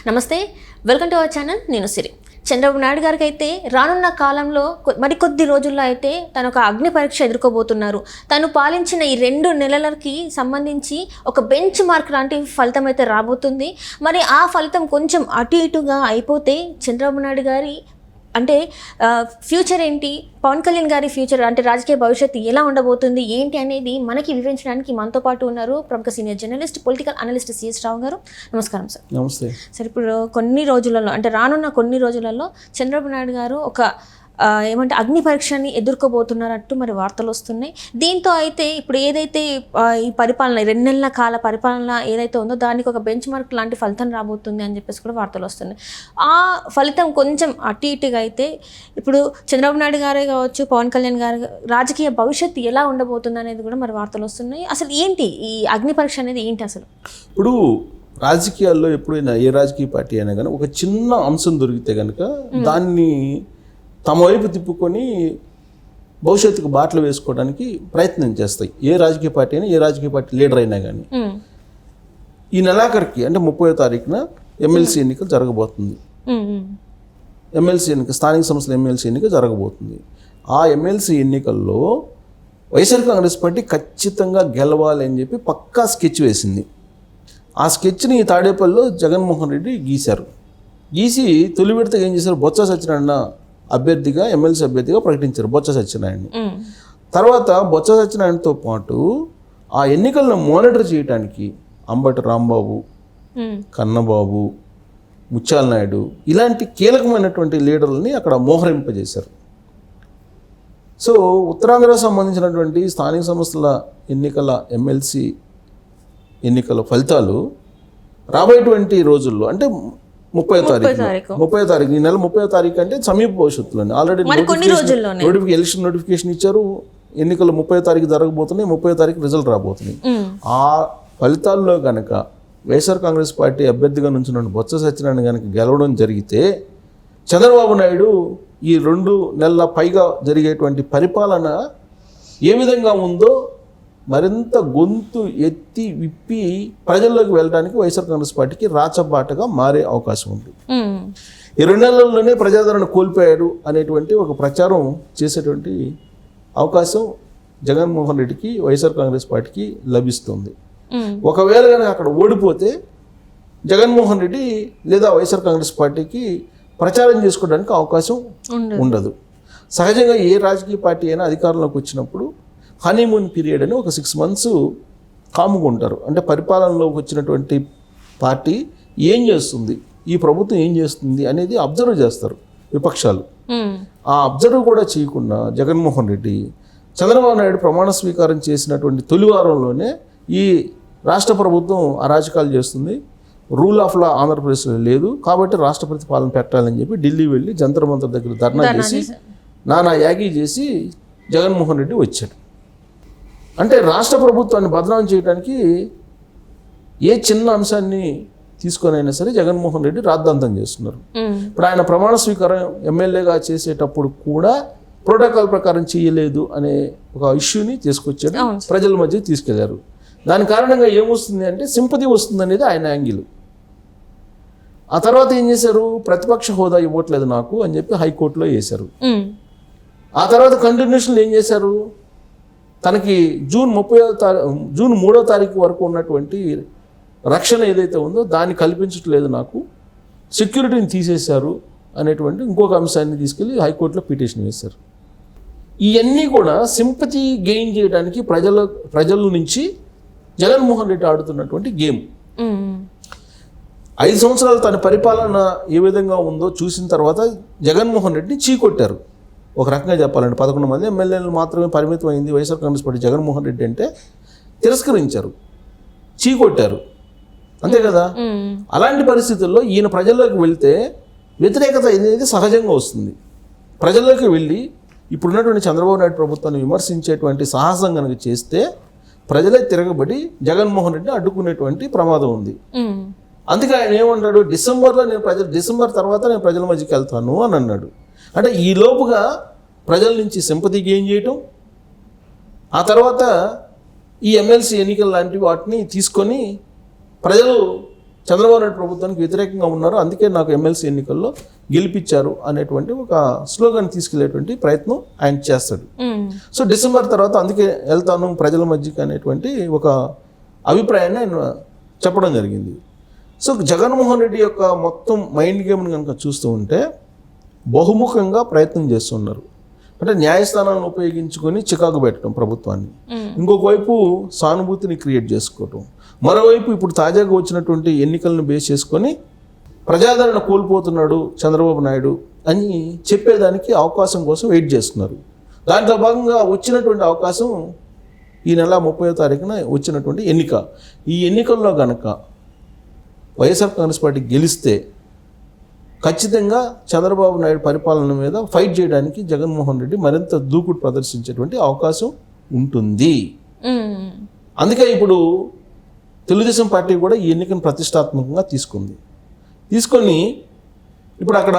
నమస్తే, welcome to our channel. నేను సిరి. చంద్రబాబు నాయుడు గారికి అయితే రానున్న కాలంలో మరికొద్ది రోజుల్లో అయితే తను ఒక అగ్ని పరీక్ష ఎదుర్కోబోతున్నారు. తను పాలించిన ఈ 2 నెలలకి సంబంధించి ఒక బెంచ్ మార్క్ లాంటి ఫలితం అయితే రాబోతుంది. మరి ఆ ఫలితం కొంచెం అటు ఇటుగా అయిపోతే చంద్రబాబు నాయుడు గారి అంటే ఫ్యూచర్ ఏంటి, పవన్ కళ్యాణ్ గారి ఫ్యూచర్ అంటే రాజకీయ భవిష్యత్తు ఎలా ఉండబోతుంది ఏంటి అనేది మనకి వివరించడానికి మనతో పాటు ఉన్నారు ప్రముఖ senior journalist, political analyst CS Rao గారు. నమస్కారం సార్. నమస్తే సార్, ఇప్పుడు కొన్ని రోజులలో అంటే రానున్న కొన్ని రోజులలో చంద్రబాబు నాయుడు గారు ఒక ఏమంటే అగ్ని పరీక్షని ఎదుర్కోబోతున్నారట్టు మరి వార్తలు వస్తున్నాయి. దీంతో అయితే ఇప్పుడు ఏదైతే ఈ పరిపాలన 2 నెలల కాల పరిపాలన ఏదైతే ఉందో దానికి ఒక బెంచ్ మార్క్ లాంటి ఫలితం రాబోతుంది అని చెప్పేసి కూడా వార్తలు వస్తున్నాయి. ఆ ఫలితం కొంచెం అటు ఇటుగా అయితే ఇప్పుడు చంద్రబాబు నాయుడు గారే కావచ్చు, పవన్ కళ్యాణ్ గారు రాజకీయ భవిష్యత్తు ఎలా ఉండబోతుంది అనేది కూడా మరి వార్తలు వస్తున్నాయి. అసలు ఏంటి ఈ అగ్ని పరీక్ష అనేది ఏంటి అసలు? ఇప్పుడు రాజకీయాల్లో ఎప్పుడైనా ఏ రాజకీయ పార్టీ అయినా కానీ ఒక చిన్న అంశం దొరికితే కనుక దాన్ని తమ వైపు తిప్పుకొని భవిష్యత్తుకు బాటలు వేసుకోవడానికి ప్రయత్నం చేస్తాయి. ఏ రాజకీయ పార్టీ అయినా, ఏ రాజకీయ పార్టీ లీడర్ అయినా కానీ. ఈ నెలాఖరికి అంటే 30వ తారీఖున ఎమ్మెల్సీ ఎన్నికలు జరగబోతుంది. ఎమ్మెల్సీ ఎన్నిక, స్థానిక సంస్థల ఎమ్మెల్సీ ఎన్నిక జరగబోతుంది. ఆ ఎమ్మెల్సీ ఎన్నికల్లో వైఎస్ఆర్ కాంగ్రెస్ పార్టీ ఖచ్చితంగా గెలవాలి అని చెప్పి పక్కా స్కెచ్ వేసింది. ఆ స్కెచ్ని తాడేపల్లిలో జగన్మోహన్ రెడ్డి గీశారు. గీసి తొలి విడతగా ఏం చేశారు, బొత్స సత్యనారాయణ అభ్యర్థిగా, ఎమ్మెల్సీ అభ్యర్థిగా ప్రకటించారు బొత్స సత్యనారాయణని. తర్వాత బొత్స సత్యనారాయణతో పాటు ఆ ఎన్నికలను మానిటర్ చేయడానికి అంబటి రాంబాబు, కన్నబాబు, ముత్యాల నాయుడు ఇలాంటి కీలకమైనటువంటి లీడర్లని అక్కడ మోహరింపజేశారు. సో ఉత్తరాంధ్రకు సంబంధించినటువంటి స్థానిక సంస్థల ఎన్నికల ఎమ్మెల్సీ ఎన్నికల ఫలితాలు రాబోయేటువంటి రోజుల్లో అంటే 30వ తారీఖు, ఈ నెల 30వ తారీఖు అంటే సమీప భవిష్యత్తులోనే ఆల్రెడీ ఎలక్షన్ నోటిఫికేషన్ ఇచ్చారు. ఎన్నికలు 30వ తారీఖు జరగబోతున్నాయి, 30వ తారీఖు రిజల్ట్ రాబోతున్నాయి. ఆ ఫలితాల్లో కనుక వైఎస్ఆర్ కాంగ్రెస్ పార్టీ అభ్యర్థిగా నుంచి బొత్స సత్యనారాయణ కనుక గెలవడం జరిగితే చంద్రబాబు నాయుడు ఈ 2 నెలల పైగా జరిగేటువంటి పరిపాలన ఏ విధంగా ఉందో మరింత గొంతు ఎత్తి విప్పి ప్రజల్లోకి వెళ్ళడానికి వైఎస్ఆర్ కాంగ్రెస్ పార్టీకి రాచబాటగా మారే అవకాశం ఉంది. ఈ 2 నెలల్లోనే ప్రజాదరణ కోల్పోయారు అనేటువంటి ఒక ప్రచారం చేసేటువంటి అవకాశం జగన్మోహన్ రెడ్డికి, వైఎస్ఆర్ కాంగ్రెస్ పార్టీకి లభిస్తుంది. ఒకవేళ కనుక అక్కడ ఓడిపోతే జగన్మోహన్ రెడ్డి లేదా వైఎస్ఆర్ కాంగ్రెస్ పార్టీకి ప్రచారం చేసుకోవడానికి అవకాశం ఉండదు. సహజంగా ఏ రాజకీయ పార్టీ అయినా అధికారంలోకి వచ్చినప్పుడు హనీమూన్ పీరియడ్ అని ఒక 6 months కాముగా ఉంటారు. అంటే పరిపాలనలోకి వచ్చినటువంటి పార్టీ ఏం చేస్తుంది, ఈ ప్రభుత్వం ఏం చేస్తుంది అనేది అబ్జర్వ్ చేస్తారు విపక్షాలు. ఆ అబ్జర్వ్ కూడా చేయకుండా జగన్మోహన్ రెడ్డి చంద్రబాబు నాయుడు ప్రమాణ స్వీకారం చేసినటువంటి తొలి వారంలోనే ఈ రాష్ట్ర ప్రభుత్వం అరాచకాలు చేస్తుంది, రూల్ ఆఫ్ లా ఆంధ్రప్రదేశ్లో లేదు కాబట్టి రాష్ట్రపతి పాలన పెట్టాలని చెప్పి ఢిల్లీ వెళ్ళి జంతర్ మంతర్ దగ్గర ధర్నా చేసి నానా యాగి చేసి జగన్మోహన్ రెడ్డి వచ్చాడు. అంటే రాష్ట్ర ప్రభుత్వాన్ని బదనాం చేయడానికి ఏ చిన్న అంశాన్ని తీసుకొని అయినా సరే జగన్మోహన్ రెడ్డి రాద్ధాంతం చేస్తున్నారు. ఇప్పుడు ఆయన ప్రమాణ స్వీకారం ఎమ్మెల్యేగా చేసేటప్పుడు కూడా ప్రోటోకాల్ ప్రకారం చేయలేదు అనే ఒక ఇష్యూని తీసుకొచ్చాడు, ప్రజల మధ్య తీసుకెళ్లారు. దాని కారణంగా ఏమొస్తుంది అంటే సింపతి వస్తుంది అనేది ఆయన యాంగిల్. ఆ తర్వాత ఏం చేశారు, ప్రతిపక్ష హోదా ఇవ్వట్లేదు నాకు అని చెప్పి హైకోర్టులో వేశారు. ఆ తర్వాత కంటిన్యూషన్లో ఏం చేశారు, తనకి జూన్ 3వ తారీఖు వరకు ఉన్నటువంటి రక్షణ ఏదైతే ఉందో దాన్ని కల్పించట్లేదు, నాకు సెక్యూరిటీని తీసేశారు అనేటువంటి ఇంకొక అంశాన్ని తీసుకెళ్ళి హైకోర్టులో పిటిషన్ వేశారు. ఇవన్నీ కూడా సింపతి గెయిన్ చేయడానికి ప్రజల నుంచి జగన్మోహన్ రెడ్డి ఆడుతున్నటువంటి గేమ్. 5 సంవత్సరాలు తన పరిపాలన ఏ విధంగా ఉందో చూసిన తర్వాత జగన్మోహన్ రెడ్డిని చీకొట్టారు. ఒక రకంగా చెప్పాలంటే 11 మంది ఎమ్మెల్యేలు మాత్రమే పరిమితం అయింది వైఎస్ఆర్ కాంగ్రెస్ పార్టీ. జగన్మోహన్ రెడ్డి అంటే తిరస్కరించారు, చీకొట్టారు, అంతే కదా. అలాంటి పరిస్థితుల్లో ఈయన ప్రజల్లోకి వెళ్తే వ్యతిరేకత అనేది సహజంగా వస్తుంది. ప్రజల్లోకి వెళ్ళి ఇప్పుడున్నటువంటి చంద్రబాబు నాయుడు ప్రభుత్వాన్ని విమర్శించేటువంటి సాహసం కనుక చేస్తే ప్రజలే తిరగబడి జగన్మోహన్ రెడ్డిని అడ్డుకునేటువంటి ప్రమాదం ఉంది. అందుకే ఆయన ఏమన్నాడు, డిసెంబర్ తర్వాత నేను ప్రజల మధ్యకి వెళ్తాను అని అన్నాడు. అంటే ఈ లోపుగా ప్రజల నుంచి సింపతి గెయిన్ చేయటం, ఆ తర్వాత ఈ ఎమ్మెల్సీ ఎన్నికల లాంటి వాటిని తీసుకొని ప్రజలు చంద్రబాబు నాయుడు ప్రభుత్వానికి వ్యతిరేకంగా ఉన్నారు, అందుకే నాకు ఎమ్మెల్సీ ఎన్నికల్లో గెలిపించారు అనేటువంటి ఒక స్లోగన్ తీసుకెళ్లేటువంటి ప్రయత్నం ఆయన చేస్తాడు. సో డిసెంబర్ తర్వాత అందుకే వెళ్తాను ప్రజల మధ్యకి అనేటువంటి ఒక అభిప్రాయాన్ని ఆయన చెప్పడం జరిగింది. సో జగన్మోహన్ రెడ్డి యొక్క మొత్తం మైండ్ గేమ్ని కనుక చూస్తూ ఉంటే బహుముఖంగా ప్రయత్నం చేస్తున్నారు. అంటే న్యాయస్థానాలను ఉపయోగించుకొని చికాకు పెట్టడం ప్రభుత్వాన్ని, ఇంకొక వైపు సానుభూతిని క్రియేట్ చేసుకోవటం, మరోవైపు ఇప్పుడు తాజాగా వచ్చినటువంటి ఎన్నికలను బేస్ చేసుకొని ప్రజాదరణ కోల్పోతున్నాడు చంద్రబాబు నాయుడు అని చెప్పేదానికి అవకాశం కోసం వెయిట్ చేస్తున్నారు. దాంట్లో భాగంగా వచ్చినటువంటి అవకాశం ఈ నెల 30వ తారీఖున వచ్చినటువంటి ఎన్నిక. ఈ ఎన్నికల్లో గనక వైఎస్ఆర్ కాంగ్రెస్ పార్టీ గెలిస్తే ఖచ్చితంగా చంద్రబాబు నాయుడు పరిపాలన మీద ఫైట్ చేయడానికి జగన్మోహన్ రెడ్డి మరింత దూకుడు ప్రదర్శించేటువంటి అవకాశం ఉంటుంది. అందుకే ఇప్పుడు తెలుగుదేశం పార్టీ కూడా ఈ ఎన్నికను ప్రతిష్టాత్మకంగా తీసుకొని ఇప్పుడు అక్కడ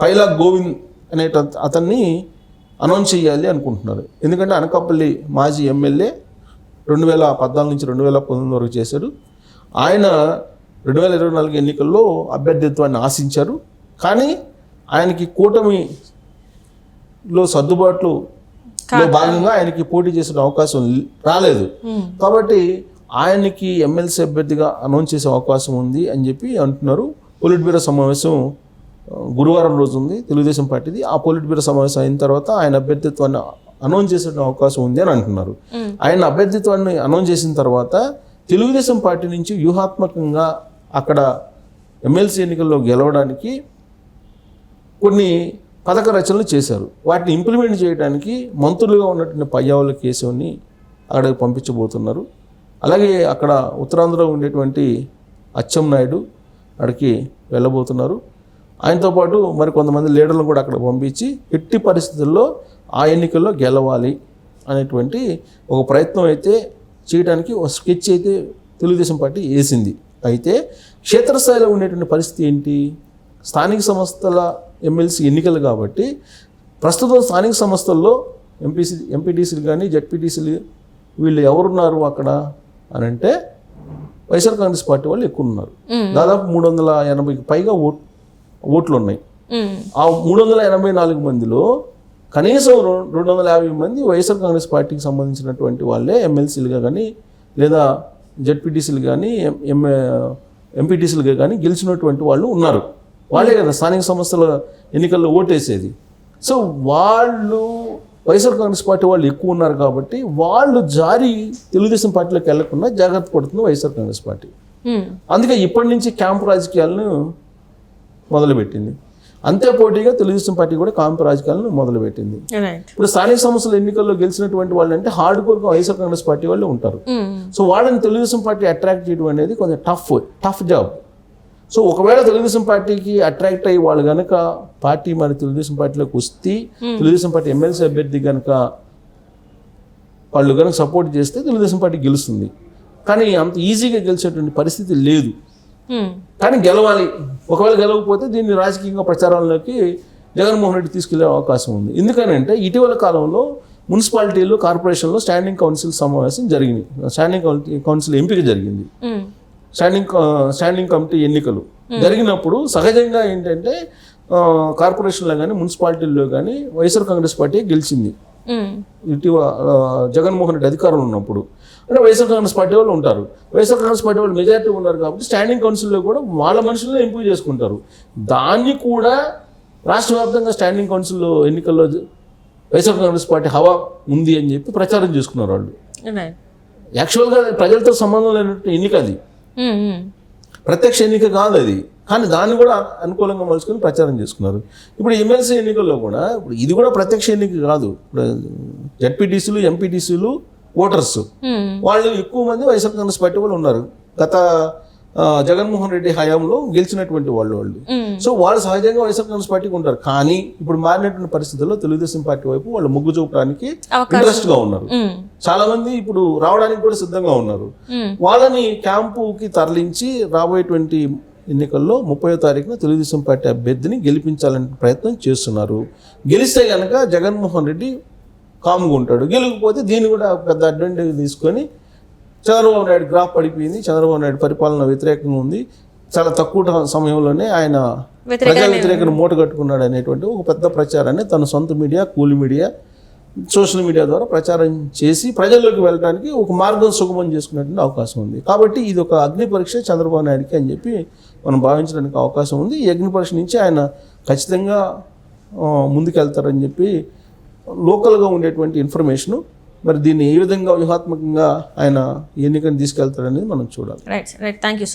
పైలా గోవింద్ అనే అతన్ని అనౌన్స్ చేయాలి అనుకుంటున్నారు. ఎందుకంటే అనకాపల్లి మాజీ ఎమ్మెల్యే 2014 నుంచి 2019 వరకు చేశాడు. ఆయన 2024 ఎన్నికల్లో అభ్యర్థిత్వాన్ని ఆశించారు, కానీ ఆయనకి కూటమిలో సర్దుబాట్లు భాగంగా ఆయనకి పోటీ చేసే అవకాశం రాలేదు. కాబట్టి ఆయనకి ఎమ్మెల్సీ అభ్యర్థిగా అనౌన్స్ చేసే అవకాశం ఉంది అని చెప్పి అంటున్నారు. పొలిట్ బ్యూరో సమావేశం గురువారం రోజు ఉంది తెలుగుదేశం పార్టీది. ఆ పొలిట్ బ్యూరో సమావేశం అయిన తర్వాత ఆయన అభ్యర్థిత్వాన్ని అనౌన్స్ చేసే అవకాశం ఉంది అని అంటున్నారు. ఆయన అభ్యర్థిత్వాన్ని అనౌన్స్ చేసిన తర్వాత తెలుగుదేశం పార్టీ నుంచి వ్యూహాత్మకంగా అక్కడ ఎమ్మెల్సీ ఎన్నికల్లో గెలవడానికి కొన్ని పథక రచనలు చేశారు. వాటిని ఇంప్లిమెంట్ చేయడానికి మంత్రులుగా ఉన్నటువంటి పయ్యావుల కేశవ్ని అక్కడికి పంపించబోతున్నారు. అలాగే అక్కడ ఉత్తరాంధ్రలో ఉండేటువంటి అచ్చెన్నాయుడు అక్కడికి వెళ్ళబోతున్నారు. ఆయనతో పాటు మరి కొంతమంది లీడర్లను కూడా అక్కడ పంపించి ఎట్టి పరిస్థితుల్లో ఆ ఎన్నికల్లో గెలవాలి అనేటువంటి ఒక ప్రయత్నం అయితే చేయడానికి ఒక స్కెచ్ అయితే తెలుగుదేశం పార్టీ వేసింది. అయితే క్షేత్రస్థాయిలో ఉండేటువంటి పరిస్థితి ఏంటి? స్థానిక సంస్థల ఎమ్మెల్సీ ఎన్నికలు కాబట్టి ప్రస్తుతం స్థానిక సంస్థల్లో ఎంపీటీసీలు కానీ జెడ్పీటీసీలు వీళ్ళు ఎవరున్నారు అక్కడ అని అంటే వైఎస్ఆర్ కాంగ్రెస్ పార్టీ వాళ్ళు ఎక్కువ ఉన్నారు. దాదాపు 380కి పైగా ఓట్లు ఉన్నాయి. ఆ 384 మందిలో కనీసం 250 మంది వైఎస్ఆర్ కాంగ్రెస్ పార్టీకి సంబంధించినటువంటి వాళ్ళే ఎమ్మెల్సీలుగా కానీ లేదా జెడ్పీటీసీలు కానీ ఎంపీటీసీలుగా కానీ గెలిచినటువంటి వాళ్ళు ఉన్నారు. వాళ్ళే కదా స్థానిక సంస్థల ఎన్నికల్లో ఓటేసేది. సో వాళ్ళు వైఎస్ఆర్ కాంగ్రెస్ పార్టీ వాళ్ళు ఎక్కువ ఉన్నారు కాబట్టి వాళ్ళు తెలుగుదేశం పార్టీలోకి వెళ్లకుండా జాగ్రత్త పడుతుంది వైఎస్ఆర్ కాంగ్రెస్ పార్టీ. అందుకే ఇప్పటి నుంచి క్యాంపు రాజకీయాలను మొదలుపెట్టింది. అంతే పోటీగా తెలుగుదేశం పార్టీ కూడా క్యాంపు రాజకీయాలను మొదలుపెట్టింది. ఇప్పుడు స్థానిక సంస్థల ఎన్నికల్లో గెలిచినటువంటి వాళ్ళు అంటే హార్డ్ కోర్గా వైఎస్ఆర్ కాంగ్రెస్ పార్టీ వాళ్ళు ఉంటారు. సో వాళ్ళని తెలుగుదేశం పార్టీ అట్రాక్ట్ చేయడం అనేది కొంచెం టఫ్ జాబ్. సో ఒకవేళ తెలుగుదేశం పార్టీకి అట్రాక్ట్ అయ్యి వాళ్ళు కనుక పార్టీ మరి తెలుగుదేశం పార్టీలోకి వస్తే తెలుగుదేశం పార్టీ ఎమ్మెల్సీ అభ్యర్థి కనుక వాళ్ళు కనుక సపోర్ట్ చేస్తే తెలుగుదేశం పార్టీ గెలుస్తుంది. కానీ అంత ఈజీగా గెలిచేటువంటి పరిస్థితి లేదు. కానీ గెలవాలి. ఒకవేళ గెలవకపోతే దీన్ని రాజకీయంగా ప్రచారంలోకి జగన్మోహన్ రెడ్డి తీసుకెళ్లే అవకాశం ఉంది. ఎందుకనంటే ఇటీవల కాలంలో మున్సిపాలిటీలు కార్పొరేషన్లో స్టాండింగ్ కౌన్సిల్ సమావేశం జరిగింది. స్టాండింగ్ కౌన్సిల్ ఎంపిక జరిగింది. స్టాండింగ్ కమిటీ ఎన్నికలు జరిగినప్పుడు సహజంగా ఏంటంటే కార్పొరేషన్లో కానీ మున్సిపాలిటీల్లో కానీ వైఎస్ఆర్ కాంగ్రెస్ పార్టీ గెలిచింది. ఇటీవల జగన్మోహన్ రెడ్డి అధికారంలో ఉన్నప్పుడు అంటే వైఎస్ఆర్ కాంగ్రెస్ పార్టీ వాళ్ళు ఉంటారు. వైఎస్ఆర్ కాంగ్రెస్ పార్టీ వాళ్ళు మెజారిటీ ఉన్నారు కాబట్టి స్టాండింగ్ కౌన్సిల్లో కూడా వాళ్ళ మనుషులను ఎంపిక చేసుకుంటారు. దాన్ని కూడా రాష్ట్ర వ్యాప్తంగా స్టాండింగ్ కౌన్సిల్లో ఎన్నికల్లో వైఎస్ఆర్ కాంగ్రెస్ పార్టీ హవా ఉంది అని చెప్పి ప్రచారం చేసుకున్నారు వాళ్ళు. యాక్చువల్గా ప్రజలతో సంబంధం లేనట్టు ఎన్నిక అది, ప్రత్యక్ష ఎన్నిక కాదు అది. కానీ దాన్ని కూడా అనుకూలంగా మలుచుకొని ప్రచారం చేసుకున్నారు. ఇప్పుడు ఎమ్మెల్సీ ఎన్నికల్లో కూడా ఇప్పుడు ఇది కూడా ప్రత్యక్ష ఎన్నిక కాదు. జెడ్పీటీసీలు ఎంపీటీసీలు ఓటర్స్ వాళ్ళు ఎక్కువ మంది వైఎస్ఆర్ కాంగ్రెస్ పార్టీ వాళ్ళు ఉన్నారు. గత జగన్మోహన్ రెడ్డి హయాంలో గెలిచినటువంటి వాళ్ళు. సో వాళ్ళు సహజంగా వైఎస్ఆర్ కాంగ్రెస్ పార్టీకి ఉంటారు. కానీ ఇప్పుడు మారినటువంటి పరిస్థితుల్లో తెలుగుదేశం పార్టీ వైపు వాళ్ళు మొగ్గు చూపడానికి ఇంట్రెస్ట్ గా ఉన్నారు. చాలా మంది ఇప్పుడు రావడానికి కూడా సిద్ధంగా ఉన్నారు. వాళ్ళని క్యాంపుకి తరలించి రాబోయేటువంటి ఎన్నికల్లో 30వ తారీఖున తెలుగుదేశం పార్టీ అభ్యర్థిని గెలిపించాలనే ప్రయత్నం చేస్తున్నారు. గెలిస్తే కనుక జగన్మోహన్ రెడ్డి కామ్గా ఉంటాడు. గెలవకపోతే దీన్ని కూడా పెద్ద అడ్వాంటేజ్ తీసుకొని చంద్రబాబు నాయుడు గ్రాఫ్ పడిపోయింది, చంద్రబాబు నాయుడు పరిపాలన వ్యతిరేకంగా ఉంది, చాలా తక్కువ సమయంలోనే ఆయన ప్రజా వ్యతిరేకను మూట కట్టుకున్నాడు అనేటువంటి ఒక పెద్ద ప్రచారాన్ని తన సొంత మీడియా, కూలి మీడియా, సోషల్ మీడియా ద్వారా ప్రచారం చేసి ప్రజల్లోకి వెళ్ళడానికి ఒక మార్గం సుగమం చేసుకునేటువంటి అవకాశం ఉంది. కాబట్టి ఇది ఒక అగ్ని పరీక్ష చంద్రబాబు నాయుడుకి అని చెప్పి మనం భావించడానికి అవకాశం ఉంది. ఈ అగ్ని పరీక్ష నుంచి ఆయన ఖచ్చితంగా ముందుకెళ్తారని చెప్పి లోకల్గా ఉండేటువంటి ఇన్ఫర్మేషను. మరి దీన్ని ఏ విధంగా వ్యూహాత్మకంగా ఆయన ఎన్నికను తీసుకెళ్తారనేది మనం చూడాలి. Right, thank you.